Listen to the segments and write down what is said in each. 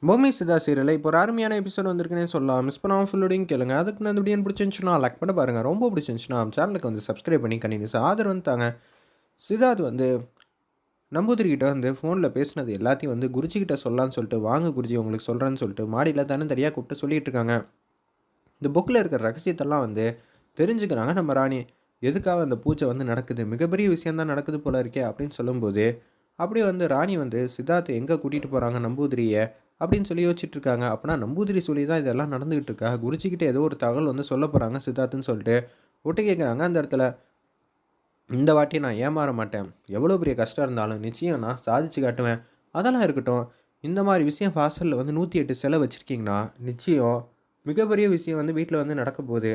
பொம்மை சிதா சீரியல் இப்போ ஒரு அருமையான எபிசோட் வந்திருக்குன்னே சொல்லலாம். மிஸ் பண்ணாமல் ஃபுல்லோடையும் கேளுங்க. அதுக்கு நான் இந்த வீடியோ பிடிச்சிருந்துச்சுன்னா லைக் பண்ண பாருங்கள். ரொம்ப பிடிச்சிருந்துச்சுன்னா சேனலுக்கு வந்து சப்ஸ்கிரைப் பண்ணி கண்டினியூஸ் ஆதரவு வந்துட்டாங்க. சித்தார்த் வந்து நம்பூதிரிக்கிட்ட வந்து ஃபோனில் பேசினது எல்லாத்தையும் வந்து குருஜிக்கிட்ட சொல்லலான்னு சொல்லிட்டு, வாங்க குருஜி உங்களுக்கு சொல்கிறேன்னு சொல்லிட்டு மாடியில் தனியாக கூப்பிட்டு சொல்லிட்டு இருக்காங்க. இந்த புக்கில் இருக்கிற ரகசியத்தெல்லாம் வந்து தெரிஞ்சுக்கிறாங்க நம்ம ராணி. எதுக்காக அந்த பூஜை வந்து நடக்குது, மிகப்பெரிய விஷயந்தான் நடக்குது போல இருக்கே அப்படின்னு சொல்லும்போது, அப்படியே வந்து ராணி வந்து சித்தார்த்தை எங்கே கூட்டிகிட்டு போகிறாங்க நம்பூதிரியை அப்படின்னு சொல்லி யோசிச்சுட்டு இருக்காங்க. அப்போனா நம்பூதிரி சொல்லி தான் இதெல்லாம் நடந்துகிட்டு இருக்கா, குருஜிக்கிட்ட ஏதோ ஒரு தகவல் வந்து சொல்ல போகிறாங்க சித்தார்த்துன்னு சொல்லிட்டு விட்டு கேட்குறாங்க அந்த இடத்துல. இந்த வாட்டி நான் ஏமாற மாட்டேன், எவ்வளோ பெரிய கஷ்டம் இருந்தாலும் நிச்சயம் நான் சாதிச்சு காட்டுவேன். அதெல்லாம் இருக்கட்டும், இந்த மாதிரி விஷயம் வாசலில் வந்து 108 சிலை வச்சுருக்கீங்கன்னா நிச்சயம் மிகப்பெரிய விஷயம் வந்து வீட்டில் வந்து நடக்க போகுது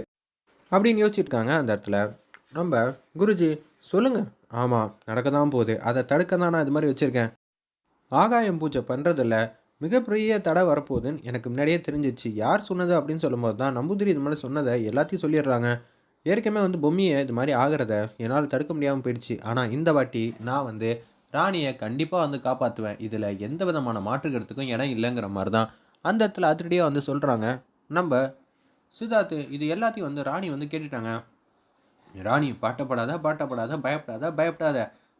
அப்படின்னு யோசிச்சுருக்காங்க அந்த இடத்துல. நம்ம குருஜி சொல்லுங்கள். ஆமாம், நடக்க தான் போகுது, அதை தடுக்க தான் நான் இது மாதிரி வச்சுருக்கேன். ஆகாயம் பூஜை பண்ணுறதில்ல மிகப்பெரிய தடை வரப்போகுதுன்னு எனக்கு முன்னாடியே தெரிஞ்சிச்சு. யார் சொன்னது அப்படின்னு சொல்லும்போது தான் நம்பூதிரி இது மாதிரி சொன்னதை எல்லாத்தையும் சொல்லிடுறாங்க. ஏற்கனவே வந்து பொம்மியை இது மாதிரி ஆகிறத என்னால் தடுக்க முடியாமல் போயிடுச்சு. ஆனால் இந்த வாட்டி நான் வந்து ராணியை கண்டிப்பாக வந்து காப்பாற்றுவேன். இதில் எந்த விதமான மாற்று கருத்துக்கும் இடம் இல்லைங்கிற மாதிரி தான் அந்த இடத்துல அதிரடியாக வந்து சொல்கிறாங்க நம்ம சித்தார்த்து. இது எல்லாத்தையும் வந்து ராணி வந்து கேட்டுட்டாங்க. ராணி பாட்டப்படாத பாட்டப்படாத, பயப்படாத பயப்படாத,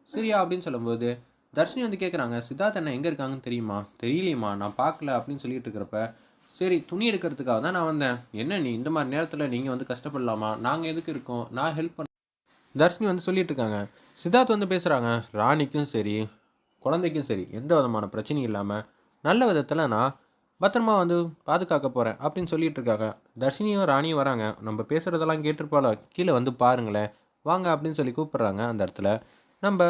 சரியா அப்படின்னு சொல்லும்போது தர்ஷினி வந்து கேட்குறாங்க, சித்தார்த் அண்ணன் எங்கே இருக்காங்கன்னு தெரியுமா? தெரியலையுமா, நான் பார்க்கல அப்படின்னு சொல்லிட்டு இருக்கிறப்ப, சரி துணி எடுக்கிறதுக்காக தான் நான் வந்தேன். என்ன நீ இந்த மாதிரி நேரத்தில் நீங்கள் வந்து கஷ்டப்படலாமா, நாங்கள் எதுக்கு இருக்கோம், நான் ஹெல்ப் பண்ண தர்ஷினி வந்து சொல்லிட்டு இருக்காங்க. சித்தார்த் வந்து பேசுகிறாங்க, ராணிக்கும் சரி குழந்தைக்கும் சரி எந்த விதமான பிரச்சனையும் இல்லாமல் நல்ல விதத்தில் நான் பத்திரமா வந்து பாதுகாக்க போகிறேன் அப்படின்னு சொல்லிட்டு இருக்காங்க. தர்ஷினியும் ராணியும் வராங்க. நம்ம பேசுகிறதெல்லாம் கேட்டிருப்பாளோ, கீழே வந்து பாருங்களேன் வாங்க அப்படின்னு சொல்லி கூப்பிட்றாங்க அந்த இடத்துல. நம்ம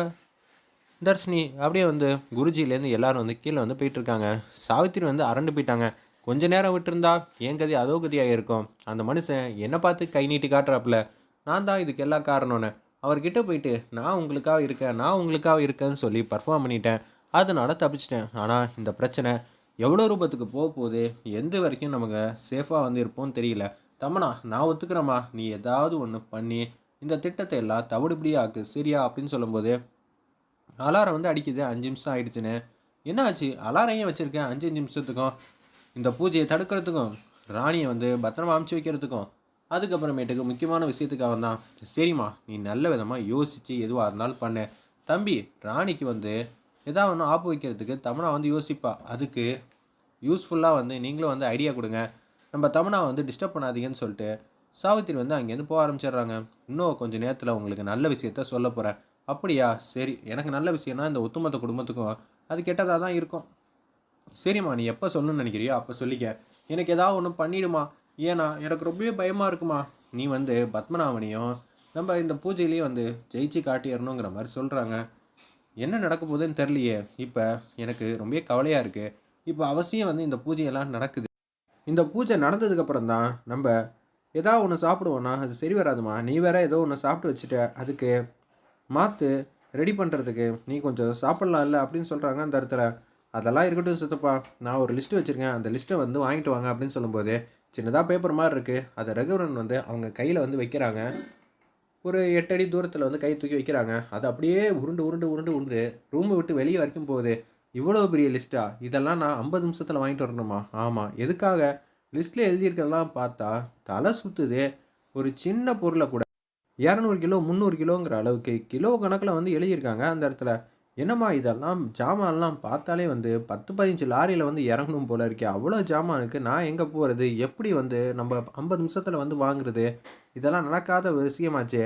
தர்ஷினி அப்படியே வந்து குருஜிலேருந்து எல்லாரும் வந்து கீழே வந்து போயிட்டுருக்காங்க. சாவித்திரி வந்து அரண்டு போயிட்டாங்க. கொஞ்ச நேரம் விட்டுருந்தா என் கதி அதோ கதியாக இருக்கும். அந்த மனுஷன் என்னை பார்த்து கை நீட்டி காட்டுறாப்புல, நான் தான் இதுக்கு எல்லா காரணம்னு. அவர்கிட்ட போயிட்டு நான் உங்களுக்காக இருக்கேன், நான் உங்களுக்காக இருக்கேன்னு சொல்லி பர்ஃபார்ம் பண்ணிட்டேன். அதனால தப்பிச்சிட்டேன். ஆனால் இந்த பிரச்சனை எவ்வளோ ரூபத்துக்கு போக போகுது, எந்த வரைக்கும் நமக்கு சேஃபாக வந்து இருப்போம்னு தெரியல. தமனா நான் ஒத்துக்கிறேம்மா, நீ ஏதாவது ஒன்று பண்ணி இந்த திட்டத்தை எல்லாம் தவிடுபடியாக்கு சரியா அப்படின்னு சொல்லும்போது, அலாரம் வந்து அடிக்குது 5 நிமிஷம் ஆயிடுச்சுன்னு. என்ன ஆச்சு, அலாரம் ஏன் வச்சுருக்கேன் 5 நிமிஷத்துக்கும்? இந்த பூஜையை தடுக்கிறதுக்கும், ராணியை வந்து பத்திரமா அமுச்சு வைக்கிறதுக்கும், அதுக்கப்புறமேட்டுக்கு முக்கியமான விஷயத்துக்காக தான். சரிம்மா, நீ நல்ல விதமாக யோசித்து எதுவாக இருந்தாலும் பண்ணு. தம்பி ராணிக்கு வந்து எதாவது ஒன்று ஆப்பு வைக்கிறதுக்கு தமனா வந்து யோசிப்பா. அதுக்கு யூஸ்ஃபுல்லாக வந்து நீங்களும் வந்து ஐடியா கொடுங்க. நம்ம தமனா வந்து டிஸ்டர்ப் பண்ணாதீங்கன்னு சொல்லிட்டு சாவித்திரி வந்து அங்கேருந்து போக ஆரம்பிச்சிடுறாங்க. இன்னும் கொஞ்சம் நேரத்தில் உங்களுக்கு நல்ல விஷயத்த சொல்ல போகிறேன். அப்படியா, சரி, எனக்கு நல்ல விஷயம்னா இந்த ஒட்டுமொத்த குடும்பத்துக்கும் அது கெட்டதாக தான் இருக்கும். சரிம்மா, நீ எப்போ சொல்லணும்னு நினைக்கிறியோ அப்போ சொல்லிக்க. எனக்கு ஏதாவது ஒன்று பண்ணிடுமா, ஏன்னா எனக்கு ரொம்பவே பயமாக இருக்குமா. நீ வந்து பத்மநாபனையும் நம்ம இந்த பூஜையிலையும் வந்து ஜெயிச்சு காட்டிடணுங்கிற மாதிரி சொல்கிறாங்க. என்ன நடக்க போகுதுன்னு தெரியலையே, இப்போ எனக்கு ரொம்பவே கவலையாக இருக்குது. இப்போ அவசியம் வந்து இந்த பூஜையெல்லாம் நடக்குது. இந்த பூஜை நடந்ததுக்கப்புறம் தான் நம்ம ஏதாவது ஒன்று சாப்பிடுவோன்னா அது சரி வராதுமா. நீ வேற ஏதோ ஒன்று சாப்பிட்டு வச்சுட்ட, அதுக்கு மாற்று ரெடி பண்ணுறதுக்கு நீ கொஞ்சம் சாப்பிட்லாம்ல அப்படின்னு சொல்கிறாங்க அந்த இடத்துல. அதெல்லாம் இருக்கட்டும் சித்தப்பா, நான் ஒரு லிஸ்ட்டு வச்சுருக்கேன், அந்த லிஸ்ட்டை வந்து வாங்கிட்டு வாங்க அப்படின்னு சொல்லும்போது, சின்னதாக பேப்பர் மாதிரி இருக்குது, அதை ரகுவரன் வந்து அவங்க கையில் வந்து வைக்கிறாங்க. ஒரு 8 அடி தூரத்தில் வந்து கை தூக்கி வைக்கிறாங்க. அது அப்படியே உருண்டு உருண்டு உருண்டு உருண்டு ரூமை விட்டு வெளியே வரைக்கும் போகுது. இவ்வளோ பெரிய லிஸ்ட்டா, இதெல்லாம் நான் 50 நிமிஷத்தில் வாங்கிட்டு வரணுமா? ஆமாம், எதுக்காக? லிஸ்ட்டில் எழுதியிருக்கிறதெல்லாம் பார்த்தா தலை சுற்றுது. ஒரு சின்ன பொருளை கூட 200 கிலோ 300 கிலோங்கிற அளவுக்கு கிலோ கணக்கில் வந்து எழுதியிருக்காங்க அந்த இடத்துல. என்னம்மா இதெல்லாம் ஜாமான்லாம் பார்த்தாலே வந்து 10 15 லாரியில் வந்து இறங்கணும் போல இருக்கே, அவ்வளோ ஜாமானுக்கு நான் எங்கே போகிறது, எப்படி வந்து நம்ம 50 நிமிஷத்தில் வந்து வாங்குறது? இதெல்லாம் நடக்காத விஷயமாச்சே.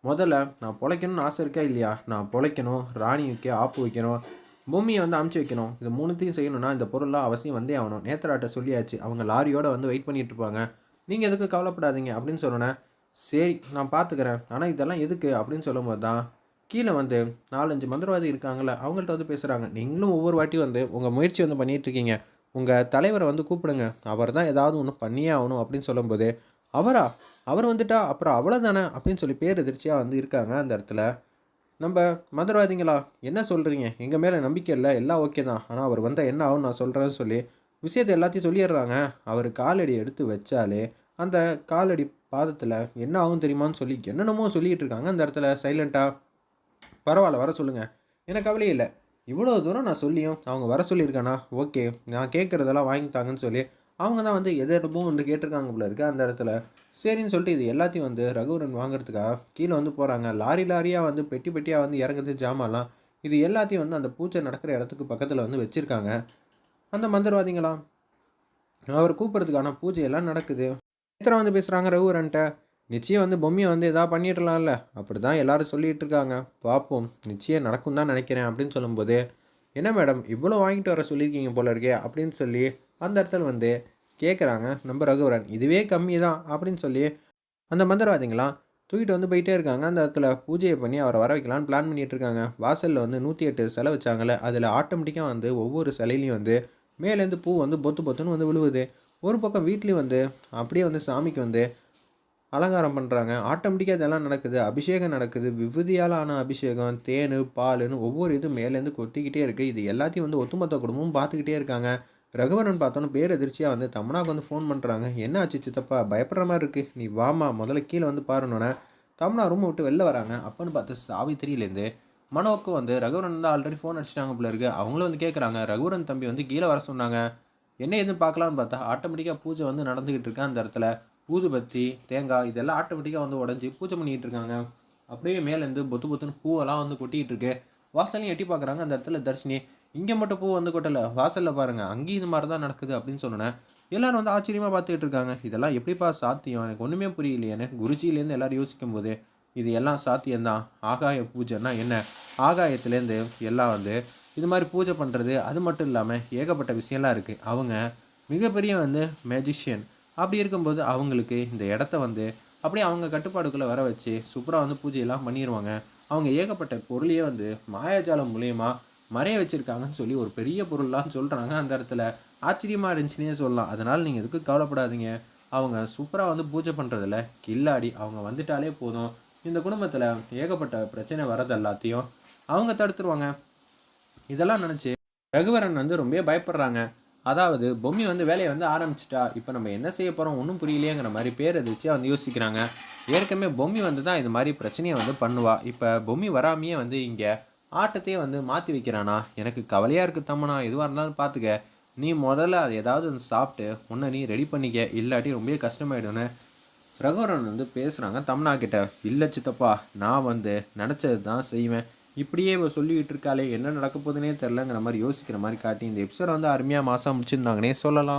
முதல்ல நான் பொழைக்கணும்னு ஆசை இருக்கா இல்லையா? நான் பொழைக்கணும், ராணிக்கு ஆப்பு வைக்கணும், பூமியை வந்து அமுச்சு வைக்கணும். இது மூணுத்தையும் செய்யணும்னா இந்த பொருள்லாம் அவசியம் வந்தே ஆகணும். நேத்தராட்ட சொல்லியாச்சு, அவங்க லாரியோடு வந்து வெயிட் பண்ணிட்டு இருப்பாங்க. நீங்கள் எதுக்கு கவலைப்படாதீங்க அப்படின்னு சொன்னேன். சரி நான் பார்த்துக்கிறேன், ஆனால் இதெல்லாம் எதுக்கு அப்படின்னு சொல்லும்போது தான் கீழே வந்து 4 5 மந்திரவாதி இருக்காங்கள்ல, அவங்கள்ட்ட வந்து பேசுகிறாங்க. நீங்களும் ஒவ்வொரு வாட்டி வந்து உங்கள் முயற்சி வந்து பண்ணிகிட்ருக்கீங்க, உங்கள் தலைவரை வந்து கூப்பிடுங்க, அவர் தான் ஏதாவது ஒன்று பண்ணியே ஆகணும் அப்படின்னு சொல்லும்போது, அவரா, அவர் வந்துட்டா அப்புறம் அவ்வளோதானே அப்படின்னு சொல்லி பேர் எதிர்ச்சியாக வந்து இருக்காங்க அந்த இடத்துல. நம்ம மந்திரவாதிங்களா, என்ன சொல்கிறீங்க, எங்கள் மேலே நம்பிக்கை இல்லை, எல்லாம் ஓகே தான், ஆனால் அவர் வந்தால் என்ன ஆகும் நான் சொல்கிறேன்னு சொல்லி விஷயத்தை எல்லாத்தையும் சொல்லிடுறாங்க. அவர் காலடி எடுத்து வச்சாலே அந்த காலடி பாதத்தில் என்ன ஆகும் தெரியுமான்னு சொல்லி என்னென்னமோ சொல்லிகிட்டு இருக்காங்க அந்த இடத்துல சைலண்ட்டாக. பரவாயில்ல, வர சொல்லுங்கள், எனக்கு கவலையே இல்லை. இவ்வளோ தூரம் நான் சொல்லியும் அவங்க வர சொல்லியிருக்கானா? ஓகே. நான் கேட்கறதெல்லாம் வாங்கி தாங்கன்னு சொல்லி, அவங்க தான் வந்து எது என்னமோ வந்து கேட்டிருக்காங்க போல இருக்கு அந்த இடத்துல. சரின்னு சொல்லிட்டு இது எல்லாத்தையும் வந்து ரகுவரன் வாங்குறதுக்காக கீழ வந்து போறாங்க. லாரி லாரியா வந்து பெட்டி பெட்டியா வந்து இறங்குது ஜாமான்லாம். இது எல்லாத்தையும் வந்து அந்த பூஜை நடக்கிற இடத்துக்கு பக்கத்துல வந்து வச்சிருக்காங்க. அந்த மந்திரவாதிங்கலாம். அவர கூப்பிடுறதுக்கான பூஜையெல்லாம் நடக்குது. நேத்ரா வந்து பேசுறாங்க ரகுவரன்ட்ட. நிச்சயம் வந்து பொம்மைய வந்து எதா பண்ணிடலாம்ல. அப்படிதான் எல்லாரும் சொல்லிட்டு இருக்காங்க. பார்ப்போம். நிச்சயம் நடக்கும் தான் நினைக்கிறேன் அப்படின்னு சொல்லும்போது, என்ன மேடம் இவ்வளோ வாங்கிட்டு வர சொல்லியிருக்கீங்க போல இருக்கே அப்படின்னு சொல்லி அந்த இடத்துல வந்து கேட்குறாங்க நம்ம ரகுவரன். இதுவே கம்மி தான் அப்படின்னு சொல்லி அந்த மந்திரவாதிங்கலாம் தூக்கிட்டு வந்து போயிட்டே இருக்காங்க. அந்த இடத்துல பூஜைய பண்ணி அவர வர வைக்கலான்னு பிளான் பண்ணிட்டு இருக்காங்க. வாசல்ல வந்து 108 சிலை வச்சாங்கல்ல, அதில ஆட்டோமேட்டிக்கா வந்து ஒவ்வொரு சிலையிலயும் வந்து மேலேருந்து பூ வந்து பொத்து பொத்துன்னு வந்து விழுவுது. ஒரு பக்கம் வீட்லயும் வந்து அப்படியே வந்து சாமிக்கு வந்து அலங்காரம் பண்றாங்க. ஆட்டோமேட்டிக்கா இதெல்லாம் நடக்குது. அபிஷேகம் நடக்குது. விபூதியால ஆன அபிஷேகம், தேனு, பாலுன்னு ஒவ்வொரு இது மேலேருந்து கொட்டிக்கிட்டே இருக்கு. இது எல்லாத்தையும் வந்து ஒட்டுமொத்த குடும்பமும் பார்த்துக்கிட்டே இருக்காங்க. ரகுவரன் பார்த்தோன்னே பேரெதிர்ச்சியா வந்து தமன்னாவுக்கு வந்து ஃபோன் பண்றாங்க. "என்ன ஆச்சு சித்தப்பா? பயப்படுற மாரி இருக்கு. நீ வாம்மா, முதல்ல கீழ வந்து பாருன்னோனே" தமன்னா ரூம விட்டு வெளில வராங்க. அப்பன்னு பார்த்து சாவித்திரியிலேருந்து மனோவுக்கு வந்து ரகுவரன் வந்து ஆல்ரெடி ஃபோன் அடிச்சுட்டாங்க போல இருக்கு. அவங்களும் வந்து கேட்குறாங்க. ரகுவரன் தம்பி வந்து கீழ வர சொன்னாங்க. என்ன ஏதுன்னு பார்க்கலான்னு பார்த்தா, ஆட்டோமேட்டிக்கா பூஜை வந்து நடந்துகிட்டு இருக்கு அந்த இடத்துல. ஊதுபத்தி, தேங்காய் இதெல்லாம் ஆட்டோமேட்டிக்கா வந்து உடைஞ்சு பூஜை பண்ணிட்டு இருக்காங்க. அப்படியே மேலேருந்து பொத்து பொத்துன்னு பூவெல்லாம் வந்து கொட்டிக்கிட்டு இருக்கு. வாசலையும் எட்டி பார்க்குறாங்க. அந்த இடத்துல தர்ஷினி, "இங்க மட்டும் பூ வந்து கொட்டல. வாசல்ல பாருங்க. அங்கேயும் இது மாரி தான் நடக்குது." அப்படின்னு சொன்னோனே, எல்லாரும் வந்து ஆச்சரியமா பார்த்துக்கிட்டு இருக்காங்க. "இதெல்லாம் எப்படிப்பா சாத்தியம்? எனக்கு ஒண்ணுமே புரியலையேன்னு" குருஜிலேருந்து எல்லாரும் யோசிக்கும்போது, "இது எல்லாம் சாத்தியம் தான். ஆகாய பூஜைன்னா என்ன? ஆகாயத்திலேருந்து எல்லாம் வந்து இது மாரி பூஜை பண்றது, அது மட்டும் இல்லாம ஏகப்பட்ட விஷயம்லாம் இருக்கு. அவங்க மிகப்பெரிய வந்து மேஜிஷியன். அப்படி இருக்கும்போது அவங்களுக்கு இந்த இடத்த வந்து அப்படியே அவங்க கட்டுப்பாடுக்குள்ள வர வச்சு, சூப்பரா வந்து பூஜையெல்லாம் பண்ணிருவாங்க. அவங்க ஏகப்பட்ட பொருளையே வந்து மாயாஜாலம் மூலியமா மறைய வச்சிருக்காங்கன்னு சொல்லி ஒரு பெரிய பொருள்லாம் சொல்றாங்க அந்த இடத்துல. ஆச்சரியமா இருந்துச்சுன்னே சொல்லலாம். அதனால நீங்க எதுக்கும் கவலைப்படாதீங்க. அவங்க சூப்பரா வந்து பூஜை பண்றதுல கில்லாடி. அவங்க வந்துட்டாலே போதும். இந்த குடும்பத்துல ஏகப்பட்ட பிரச்சனை வரது எல்லாத்தையும் அவங்க தடுத்துருவாங்க. இதெல்லாம் நினைச்சு ரகுவரன் வந்து ரொம்பவே பயப்படுறாங்க. அதாவது பொம்மி வந்து வேலைய வந்து ஆரம்பிச்சுட்டா. இப்ப நம்ம என்ன செய்ய போறோம்? ஒண்ணும் புரியலையேங்கிற மாரி பேரதிர்ச்சியா வந்து யோசிக்கிறாங்க. ஏற்கனவே பொம்மி வந்து தான் இது மாரி பிரச்சனைய வந்து பண்ணுவா. இப்ப பொம்மி வராமயே வந்து இங்க ஆட்டத்தையே வந்து மாத்தி வைக்கிறானா? எனக்கு கவலையா இருக்கு தம்மனா. எதுவா இருந்தாலும் பார்த்துக்க. நீ மொதல்ல அத ஏதாவது ஒண்ணு சாப்ட்டு உன்ன நீ ரெடி பண்ணிக்க. இல்லாட்டி ரொம்பவே கஷ்டமாயிடும்னு ரகுவரன் வந்து பேசுறாங்க தம்னா கிட்ட. "இல்ல சித்தப்பா, நான் வந்து நெனச்சது தான் செய்வேன். இப்படியே இவ சொல்லிக்கிட்டு இருக்காளே, என்ன நடக்க போதுன்னே தெரியலங்கிற மாரி யோசிக்கிற மாரி காட்டி, இந்த எபிசோட வந்து அருமையா மாஸா முடிச்சிருந்தாங்கன்னே சொல்லலாம்.